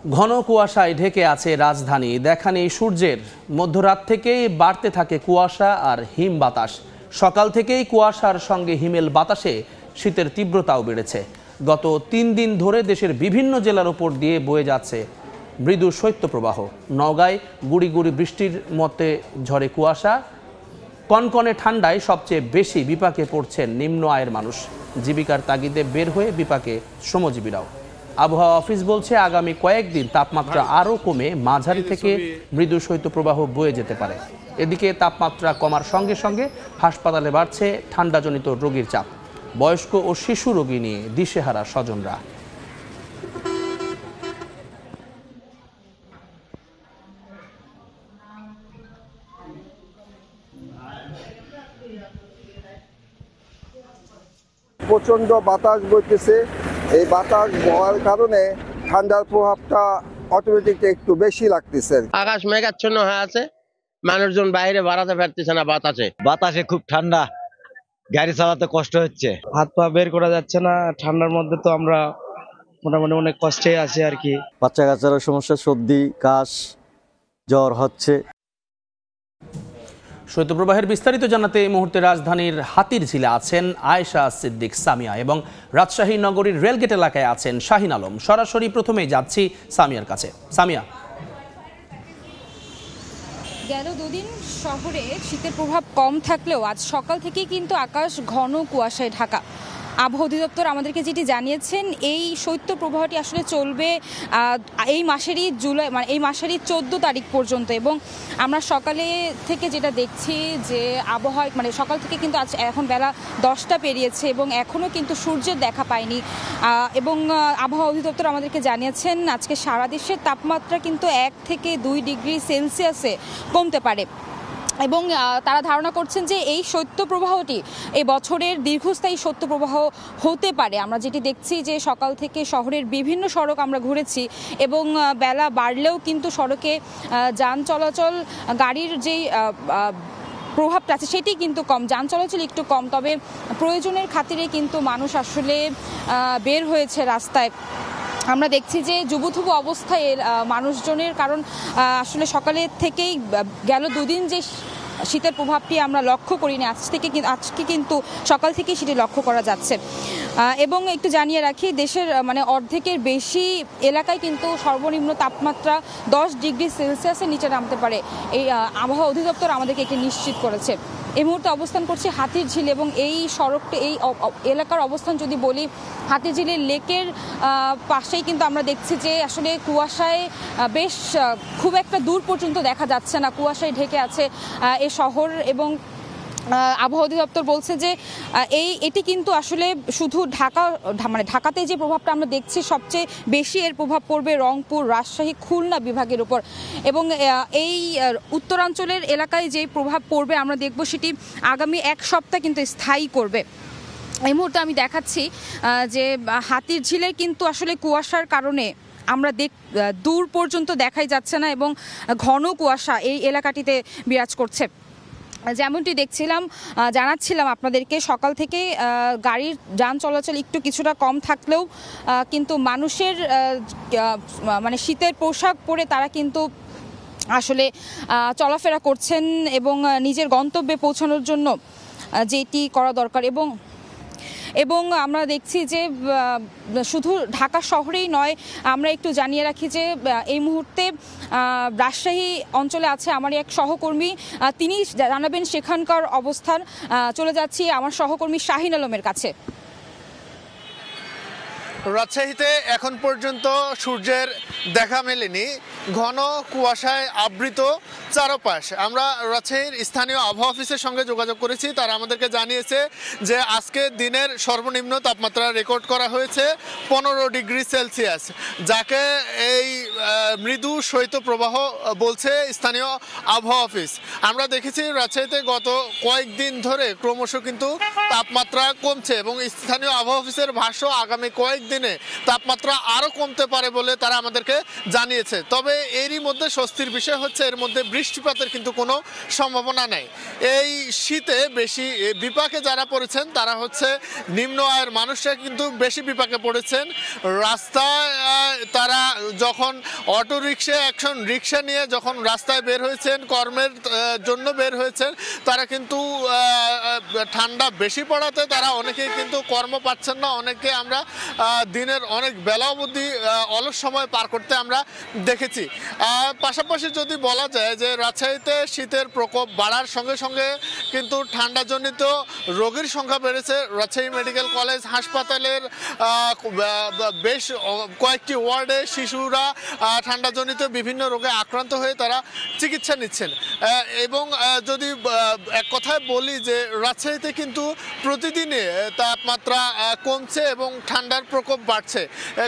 ঘন কুয়াশায় ঢেকে আছে রাজধানী। দেখা নেই সূর্যের। মধ্যরাত থেকেই বাড়তে থাকে কুয়াশা আর হিম বাতাস। সকাল থেকেই কুয়াশার সঙ্গে হিমেল বাতাসে শীতের তীব্রতাও বেড়েছে। গত 3 দিন ধরে দেশের বিভিন্ন জেলার ওপর দিয়ে বয়ে যাচ্ছে মৃদু শৈত্যপ্রবাহ। নওগাঁয় গুড়ি গুড়ি বৃষ্টির মধ্যে ঝরে কুয়াশা। কনকনে ঠান্ডায় সবচেয়ে বেশি বিপাকে পড়ছেন নিম্ন আয়ের মানুষ। জীবিকার তাগিদে বের হয়ে বিপাকে শ্রমজীবীরাও। আবহাওয়া অফিস বলছে আগামী কয়েকদিন তাপমাত্রা আরও কমে মাঝারি থেকে মৃদু শৈত্যপ্রবাহ বয়ে যেতে পারে। এদিকে তাপমাত্রা কমার সঙ্গে সঙ্গে হাসপাতালে বাড়ছে ঠান্ডাজনিত রোগীর চাপ। বয়স্ক ও শিশু রোগী নিয়ে দিশেহারা স্বজনরা। প্রচণ্ড বাতাস বইতেছে। এই বাতাস বওয়ার কারণে ঠান্ডার প্রভাবটা অটোমেটিক একটু বেশি লাগতেছে। আকাশ মেঘাচ্ছন্ন হয়ে আছে, মানুষজন বাইরে বাড়াতে পারতেছে না। বাতাসে খুব ঠান্ডা, গাড়ি চালাতে কষ্ট হচ্ছে, হাত পা বের করা যাচ্ছে না। ঠান্ডার মধ্যে তো আমরা মোটামুটি অনেক কষ্টে আছি আর কি। বাচ্চা কাচ্চারও সমস্যা, সর্দি কাশ জ্বর হচ্ছে। শৈত্যপ্রবাহের বিস্তারিত জানাতে এই মুহূর্তে রাজধানীর হাতিরঝিলে আছেন আয়েশা সিদ্দিক সামিয়া এবং রাজশাহী নগরীর রেলগেট এলাকায় আছেন শাহিন আলম। সরাসরি প্রথমেই যাচ্ছি সামিয়ার কাছে। সামিয়া, গেল দুদিন শহরে শীতের প্রভাব কম থাকলেও আজ সকাল থেকেই কিন্তু আকাশ ঘন কুয়াশায় ঢাকা। আবহাওয়া অধিদপ্তর আমাদেরকে যেটি জানিয়েছেন, এই শৈত্য প্রবাহটি আসলে চলবে এই মাসেরই এই মাসেরই 14 তারিখ পর্যন্ত। এবং আমরা সকালে থেকে যেটা দেখছি যে আবহাওয়া সকাল থেকে কিন্তু আজ এখন বেলা 10টা পেরিয়েছে এবং এখনও কিন্তু সূর্যের দেখা পায়নি। এবং আবহাওয়া অধিদপ্তর আমাদেরকে জানিয়েছেন আজকে সারা দেশের তাপমাত্রা কিন্তু 1 থেকে 2 ডিগ্রি সেলসিয়াসে কমতে পারে। এবং তারা ধারণা করছেন যে এই শৈত্যপ্রবাহটি এই বছরের দীর্ঘস্থায়ী শৈত্যপ্রবাহ হতে পারে। আমরা যেটি দেখছি যে সকাল থেকে শহরের বিভিন্ন সড়ক আমরা ঘুরেছি এবং বেলা বাড়লেও কিন্তু সড়কে যান চলাচল, গাড়ির যেই প্রভাবটা আছে সেটি কিন্তু কম, যান চলাচল একটু কম। তবে প্রয়োজনের খাতিরে কিন্তু মানুষ আসলে বের হয়েছে রাস্তায়। আমরা দেখছি যে যুবথুবু অবস্থায় মানুষজনের, কারণ আসলে সকালের থেকেই গেল দুদিন যে শীতের প্রভাবটি আমরা লক্ষ্য করিনি, আজকে কিন্তু সকাল থেকেই সেটি লক্ষ্য করা যাচ্ছে। এবং একটু জানিয়ে রাখি, দেশের অর্ধেকের বেশি এলাকায় কিন্তু সর্বনিম্ন তাপমাত্রা 10 ডিগ্রি সেলসিয়াসের নিচে নামতে পারে। এই আবহাওয়া অধিদপ্তর আমাদেরকে এটি নিশ্চিত করেছে। এই মুহূর্তে অবস্থান করছি হাতিরঝিল এবং এই সড়কটি, এই এলাকার অবস্থান যদি বলি, হাতিরঝিলের লেকের পাশেই কিন্তু আমরা দেখছি যে আসলে কুয়াশায় বেশ খুব একটা দূর পর্যন্ত দেখা যাচ্ছে না, কুয়াশায় ঢেকে আছে এ শহর। এবং আবহাওয়া অধিদপ্তর বলছে যে এটি কিন্তু আসলে শুধু ঢাকাতে যে প্রভাবটা আমরা দেখছি, সবচেয়ে বেশি এর প্রভাব পড়বে রংপুর, রাজশাহী, খুলনা বিভাগের উপর। এবং এই উত্তরাঞ্চলের এলাকায় যে প্রভাব পড়বে আমরা দেখব সেটি আগামী 1 সপ্তাহ কিন্তু স্থায়ী করবে। এই মুহূর্তে আমি দেখাচ্ছি যে হাতিরঝিলে কিন্তু আসলে কুয়াশার কারণে আমরা দূর পর্যন্ত দেখাই যাচ্ছে না এবং ঘন কুয়াশা এই এলাকাটিতে বিরাজ করছে। যেমনটি জানাচ্ছিলাম আপনাদেরকে, সকাল থেকে গাড়ির যান চলাচল কিছুটা কম থাকলেও কিন্তু মানুষের শীতের পোশাক পরে তারা কিন্তু আসলে চলাফেরা করছেন এবং নিজের গন্তব্যে পৌঁছানোর জন্য যেটি করা দরকার। এবং আমরা দেখছি যে শুধু ঢাকা শহরেই নয়, আমরা একটু জানিয়ে রাখি যে এই মুহূর্তে রাজশাহী অঞ্চলে আছে আমার এক সহকর্মী, তিনি জানাবেন সেখানকার অবস্থান। চলে যাচ্ছি আমার সহকর্মী শাহিন আলমের কাছে। রাজশাহীতে এখন পর্যন্ত সূর্যের দেখা মেলেনি, ঘন কুয়াশায় আবৃত চারপাশ। আমরা রাজশাহীর স্থানীয় আবহাওয়া অফিসের সঙ্গে যোগাযোগ করেছি, তারা আমাদেরকে জানিয়েছে যে আজকে দিনের সর্বনিম্ন তাপমাত্রা রেকর্ড করা হয়েছে 15 ডিগ্রি সেলসিয়াস, যাকে এই মৃদু শৈত্যপ্রবাহ বলছে স্থানীয় আবহাওয়া অফিস। আমরা দেখেছি রাজশাহীতে গত কয়েকদিন ধরে ক্রমশ কিন্তু তাপমাত্রা কমছে এবং স্থানীয় আবহাওয়া অফিসের ভাষ্য আগামী কয়েকদিনে তাপমাত্রা আরও কমতে পারে বলে তারা আমাদেরকে জানিয়েছে। তবে এরই মধ্যে স্বস্তির বিষয় হচ্ছে এর মধ্যে বৃষ্টিপাতের কিন্তু কোনো সম্ভাবনা নেই। এই শীতে বেশি বিপাকে যারা পড়েছেন তারা হচ্ছে নিম্ন আয়ের মানুষরা কিন্তু বেশি বিপাকে পড়েছেন। রাস্তায় তারা যখন অটো রিক্সা এখন রিক্সা নিয়ে যখন রাস্তায় বের হয়েছেন কর্মের জন্য বের হয়েছেন, তারা কিন্তু ঠান্ডা বেশি পড়াতে তারা অনেকেই কিন্তু কর্ম পাচ্ছেন না। অনেকে আমরা দিনের অনেক বেলা অবধি অলস সময় পার করতে আমরা দেখেছি। পাশাপাশি যদি বলা যায় যে রাজশাহীতে শীতের প্রকোপ বাড়ার সঙ্গে সঙ্গে কিন্তু ঠান্ডাজনিত রোগীর সংখ্যা বেড়েছে। রাজশাহী মেডিকেল কলেজ হাসপাতালের বেশ কয়েকটি ওয়ার্ডে শিশুরা ঠান্ডাজনিত বিভিন্ন রোগে আক্রান্ত হয়ে তারা চিকিৎসা নিচ্ছেন। এবং যদি এক কথায় বলি যে রাজশাহীতে কিন্তু প্রতিদিনে তাপমাত্রা কমছে এবং ঠান্ডার প্রকোপ বাড়ছে।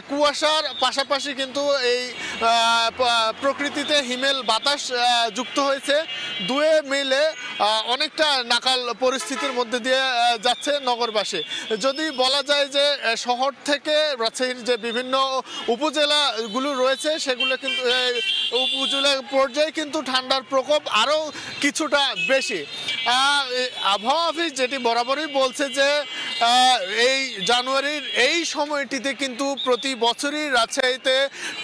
কুয়াশার পাশাপাশি কিন্তু এই প্রকৃতিতে হিমেল বাতাস যুক্ত হয়েছে। দুয়ে মিলে অনেকটা নাকাল পরিস্থিতির মধ্যে দিয়ে যাচ্ছে নগরবাসী। যদি বলা যায় যে শহর থেকে রাজশাহীর যে বিভিন্ন উপজেলাগুলো রয়েছে সেগুলো কিন্তু উপজেলা পর্যায়ে কিন্তু ঠান্ডার প্রকোপ আরও কিছুটা বেশি। আবহাওয়া অফিস যেটি বরাবরই বলছে যে এই জানুয়ারির এই সময়টিতে কিন্তু প্রতি বছরই রাজশাহীতে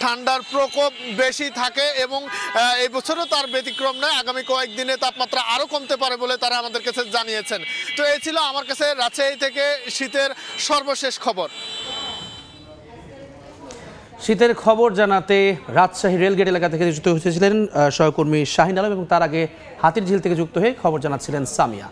ঠান্ডার প্রকোপ বেশি থাকে এবং এই বছরও তার ব্যতিক্রম নয়। আগামী কয়েকদিনে তাপমাত্রা আরও কমতে পারে বলে তারা আমাদের কাছে জানিয়েছেন। তো এই ছিল আমার কাছে রাজশাহী থেকে শীতের সর্বশেষ খবর। শীতের খবর জানাতে রাজশাহী রেলগেট এলাকা থেকে যুক্ত হয়েছিলেন সহকর্মী শাহিন আলম এবং তার আগে হাতিরঝিল থেকে যুক্ত হয়ে খবর জানাচ্ছিলেন সামিয়া।